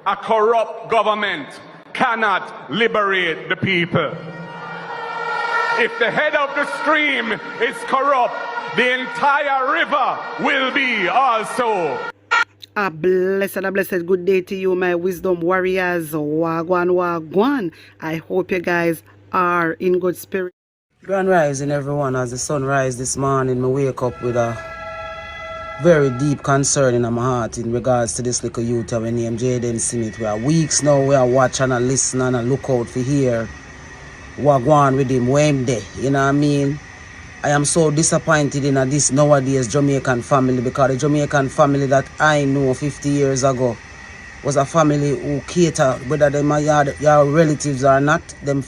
a corrupt government cannot liberate the people. If the head of the stream is corrupt, the entire river will be also. A blessed good day to you, my wisdom warriors. Wagwan, wagwan. I hope you guys are in good spirit. Grand rising, everyone. As the sun rises this morning, I wake up with a very deep concern in my heart in regards to this little youth we named Jayen Smith. We are weeks now, we are watching and listening and look out for here. Wagwan with him, where him there, you know what I mean? I am so disappointed in this nowadays Jamaican family, because the Jamaican family that I know 50 years ago was a family who cater, whether them are your relatives or not, them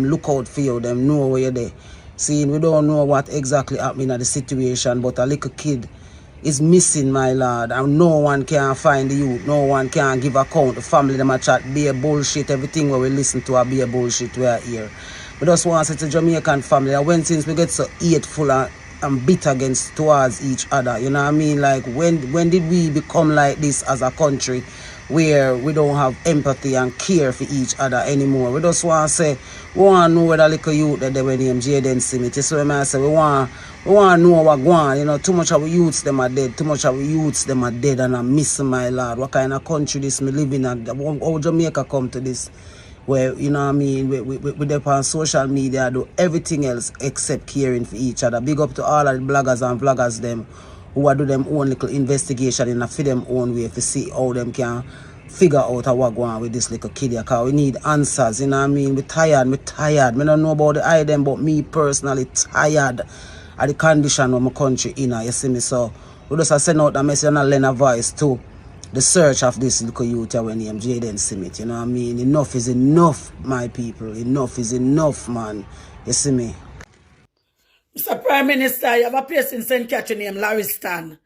look out for you, them know where you're there. Seeing we don't know what exactly happening at the situation, but a little kid is missing, my lord, and no one can find the youth, no one can give account. The family them a chat be a bullshit, everything where we listen to be a bullshit we are here. We just want to say to Jamaican family, and when since we get so hateful and bitter towards each other, you know what I mean? Like when did we become like this as a country where we don't have empathy and care for each other anymore? We just want to say, we want to know where the little youth that they were named Jayen Smith. You see what I say? We want to know what going on. You know, too much of our youths them are dead. Too much of our youths them are dead, and I'm missing, my lord. What kind of country this me living in? How Jamaica come to this? Where, you know what I mean, we dep on social media, do everything else except caring for each other. Big up to all of the bloggers and vloggers them who are do them own little investigation in a for them own way to see how them can figure out what going on with this little kid. Because we need answers, you know what I mean? We tired. Me don't know about the item, but me personally tired of the condition of my country in, you see me? So we just send out a message and lend a voice too. The search of this little youth when named Jayen Smith, you know what I mean? Enough is enough, my people. Enough is enough, man. You see me? Mr. Prime Minister, you have a place in St. Catherine named Lauriston.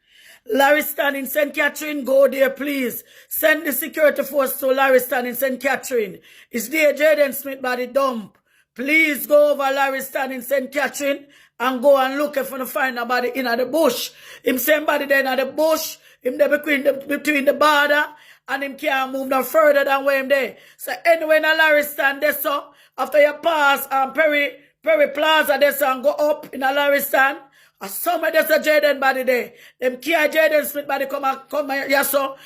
Lauriston in St. Catherine, go there, please. Send the security force to Lauriston in St. Catherine. Is there Jayen Smith by the dump? Please go over Lauriston in St. Catherine and go and look if you find a body in the bush. Him somebody there in the bush. Him there between the border, and him can't move no further than where him there. So anyway, in Lauriston, there so after you pass Perry Plaza, there so and go up in Lauriston, and some of there's a Jayen body there. Them care Jayen Smith body come yeah so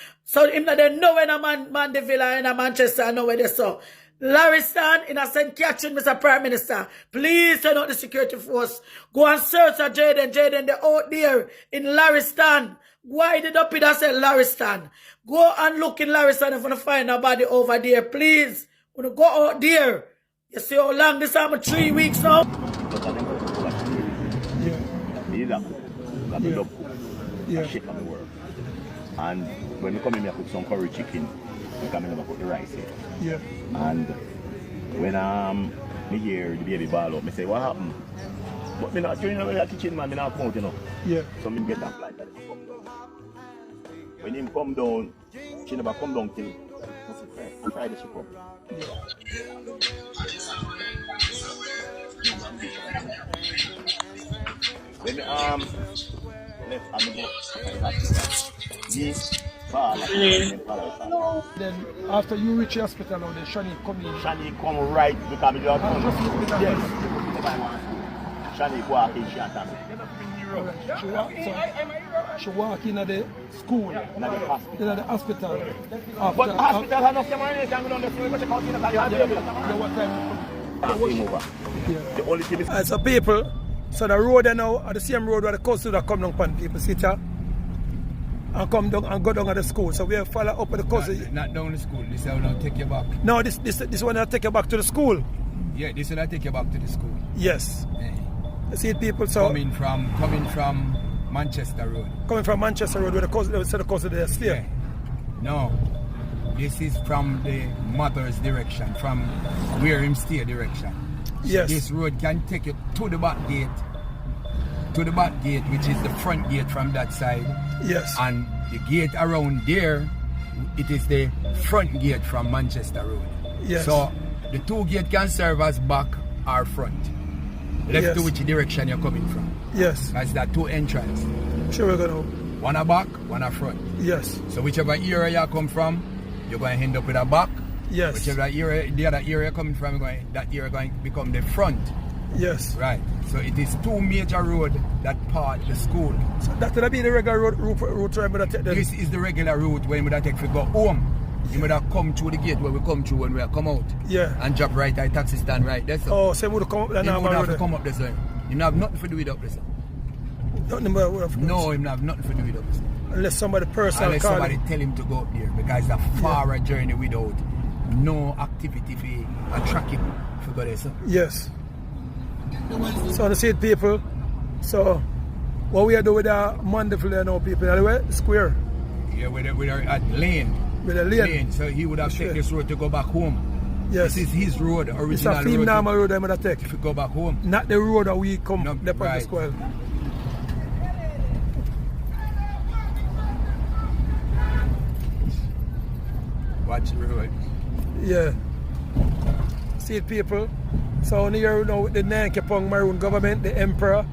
him that they know when a man the villa in a Manchester, I know where they so. Lauriston in a St. Catherine, Mr. Prime Minister, please send out the security force. Go and search for Jayen. They're out there in Lauriston. Why did up in that say Lauriston? Go and look in Lauriston if you find a body over there, please. When you go out there, you see how long this time? 3 weeks now? And when we come in, I put some curry chicken. I come in and I put the rice in. Yeah. And when me hear the baby ball up, me say, what happened? But me not doing the kitchen, man, me not come out, you know. Yeah. So me get up like that. When him come down, she never come down till I try the ship up. When me left and me go, then after you reach the hospital now, then Shani come in. Shani come right because me do a come. Yes. Shani walk in, she attack me. She walk in at the school, in at the hospital. But the hospital has enough money, can go down the street, but check out in the the only thing is... As a people, so the road now are the same road where the coast that come down upon people sit here and come down and go down at the school. So we have follow up at the coast. Not down the school, this will not take you back. No, this one will take you back to the school. Yeah, this will not take you back to the school. Yes. Yeah. You see people so coming from Manchester Road. Coming from Manchester Road where the coast of the stay. Yeah. No. This is from the mother's direction, from where him stay direction. Yes. So this road can take you to the back gate. To the back gate, which is the front gate from that side. Yes. And the gate around there, it is the front gate from Manchester Road. Yes. So the two gates can serve as back or front. Left to which direction you're coming from. Yes. That's that two entrance. Sure we're gonna. One a back, one a front. Yes. So whichever area you come from, you're going to end up with a back. Yes. Whichever area, the other area coming from, that area going to become the front. Yes. Right. So it is two major roads that part the school. So that would be the regular route where we take them. This is the regular route where we take to go home. You would have come through the gate where we come through when we come out. Yeah. And drop right at taxi stand right there. So. Oh, so we would come up the normal road. He would have to come up there, sir. You have nothing to do with up there, sir. Nothing but would have. No, he have nothing to do with up there. Unless somebody personal Unless somebody tell him to go up there, because it's a far journey without no activity for attract him to go there, sir. Yes. So the seed people. So what we are doing with our wonderful now people anyway, square. Yeah, with a lane. With a lane. So he would have taken this road to go back home. Yes. This is his road, original road. It's a theme normal road I'm gonna take. If you go back home. Not the road that we come No, the right. square. Watch the road. Yeah. See it, people. So here now with the Nankepong Maroon government, the emperor,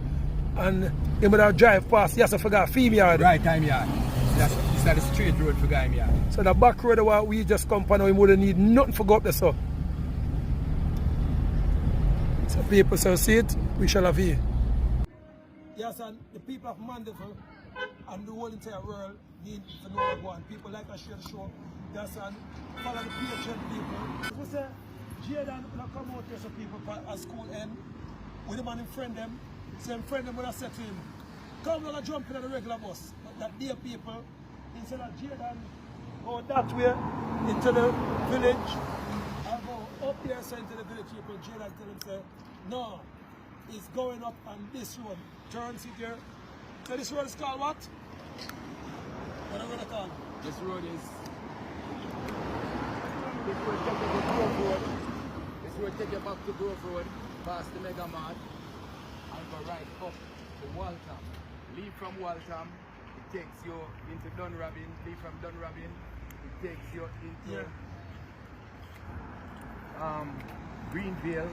and they would have drive past. Yes, I forgot female. Right time yard. It's not a straight road for Game Yard. So the back road where we just come on, we wouldn't need nothing for go up there, so. So people, so see it, we shall have here. Yes, and the people of Mandeville and the whole entire world need to know what one. People like to share the show. Yes, and follow the patient people. We say, Jayen will come out here so people at school end with him and him friend them. So him friend them would have said to him, come on and jump in the regular bus. But that dear people, instead of Jayen go that way into the village and go up there so into the village people, Jayen tell him say, no, he's going up on this road. Turn see here. So this road is called what? What are we gonna call it? This road is This road take you back to Grove Road, past the Mega Mart, and go right up to Waltham. Leave from Waltham, it takes you into Dunrabin. Leave from Dunrabin, it takes you into Greenville.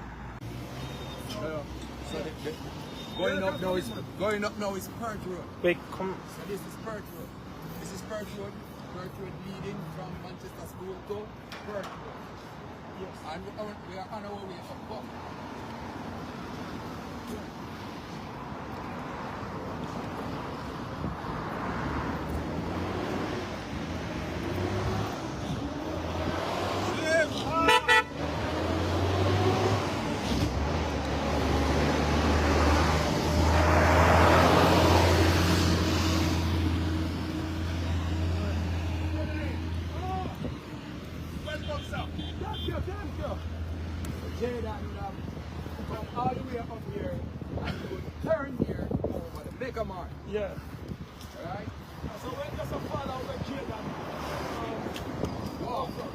So going up now is Perth Road. Wait, come. So this is Perth Road. This is Perth Road. Perth Road leading from Manchester School to Perth Road. Yes. And we are on our way up. Jayen would have come all the way up here and you would turn here over the Mega Mart. Yeah. Alright? So when just a fall out of Jayen, walk up.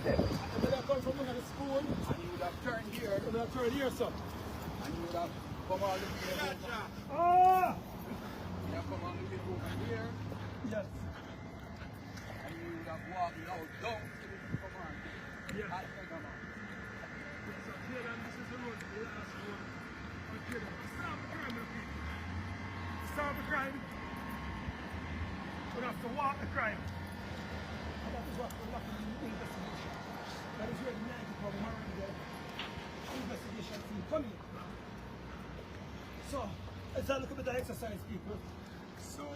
And then I come from under the school, And you would have turned here and then I turn here, sir. and you would have come all the way over. Ah! You have come all the way over here Yes. and you would have walked out down to the Mega Mart. Yeah. At Mega Mart. So Jayen, this is the road, the last road. Okay, stop the crime, people. Stop the crime. We have to walk the crime. And that is what we're looking in the investigation. That is where the 90 from Maryland investigation team come in. So, let's have a look at the exercise, people. So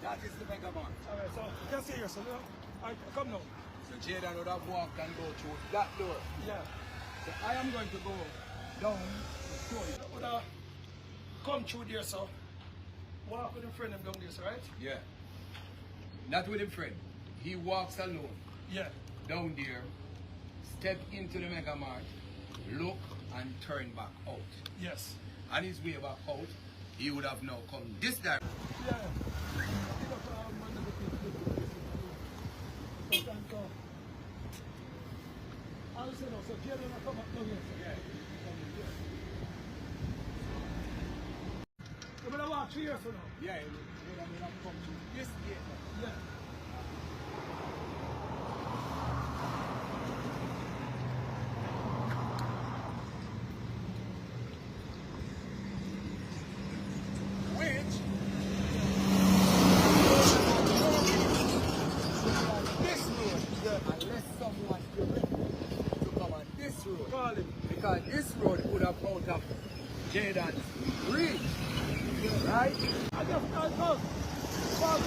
that is the Mega Mart. Alright, so you can see here, so now, alright, come now. So Jayen would have walked and go through that door. Yeah. So I am going to go down the story. Would come through there, so walk with a friend down there, so right? Yeah. Not with a friend. He walks alone Yeah. down there, step into the Mega Mart, look and turn back out. Yes. On his way back out, he would have now come this direction. Yeah. I was saying, so Jayen will come up down here, so. Yeah. You're going to walk through here, so now? Yeah, he would have come to this gate. Yeah. Which this road Jayen reach. Right? I just can't go. Fuck me.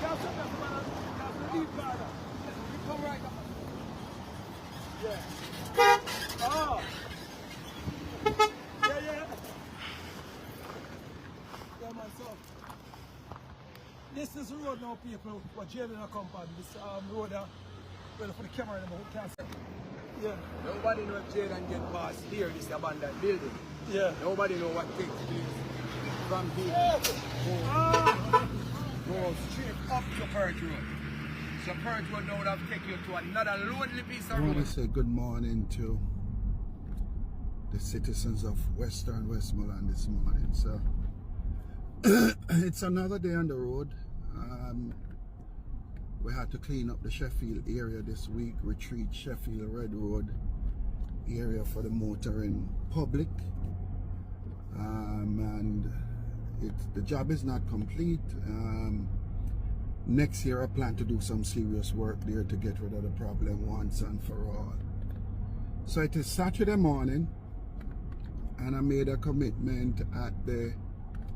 That's the deep ladder. You come right up. Yeah. Oh. Yeah. Yeah, man, so this is the road now, people. What Jayen accompanied. This road, well, for the camera, who can't see. Yeah. Nobody knows if Jayen get past here, this abandoned building. Yeah. Nobody knows what takes place from here. Go straight up to Perch Road. So Perch Road now would have taken you to another lonely piece of I want road. to say good morning to the citizens of Western Westmoreland this morning. So it's another day on the road. We had to clean up the Sheffield area this week, retreat Sheffield Red Road area for the motoring public. And the job is not complete. Next year I plan to do some serious work there to get rid of the problem once and for all. So it is Saturday morning and I made a commitment at the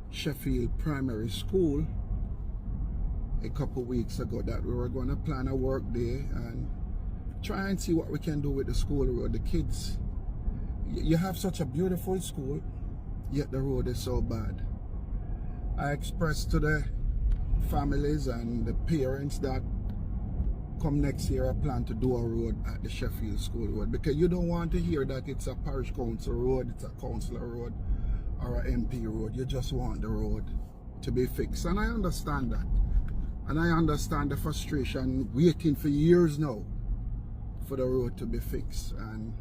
Sheffield Primary School a couple weeks ago that we were going to plan a work day and try and see what we can do with the school road. The kids, you have such a beautiful school, yet the road is so bad. I expressed to the families and the parents that come next year I plan to do a road at the Sheffield School Road, because you don't want to hear that it's a parish council road, it's a councillor road or an MP road. You just want the road to be fixed, and I understand that. And I understand the frustration waiting for years now for the road to be fixed, and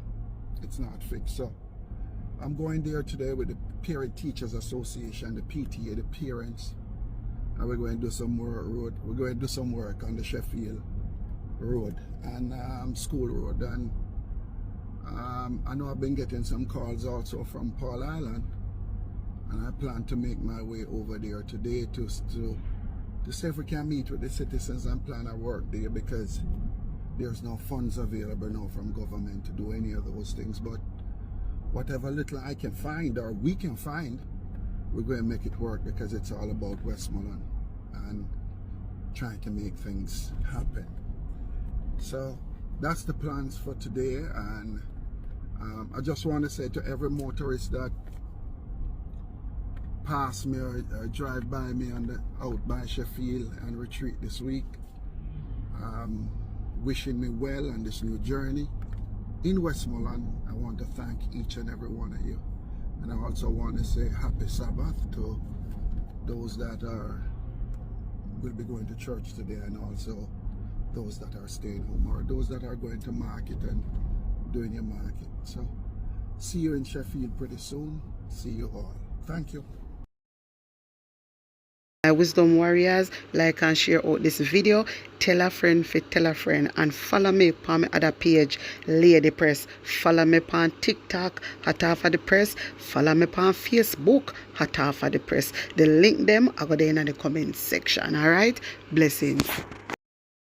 it's not fixed. So I'm going there today with the Parent Teachers Association, the PTA, the parents, and we're going to do some more road. We're going to do some work on the Sheffield Road and School Road. And I know I've been getting some calls also from Paul Island, and I plan to make my way over there today to see if we can meet with the citizens and plan a work there, because there's no funds available now from government to do any of those things. But whatever little I can find or we can find, we're going to make it work, because it's all about Westmoreland and trying to make things happen. So that's the plans for today. And I just want to say to every motorist that pass me or drive by me on the out by Sheffield and retreat this week, wishing me well on this new journey in Westmoreland. I want to thank each and every one of you, and I also want to say happy Sabbath to those that will be going to church today, and also those that are staying home, or those that are going to market and doing your market. So see you in Sheffield pretty soon. See you all. Thank you. My wisdom warriors, like and share out this video, tell a friend tell a friend, and follow me on my other page, Lady Press. Follow me on TikTok, Hot Off of the Press. Follow me on Facebook, Hot Off of the Press. The link them I go there in the comment section. Alright, blessings.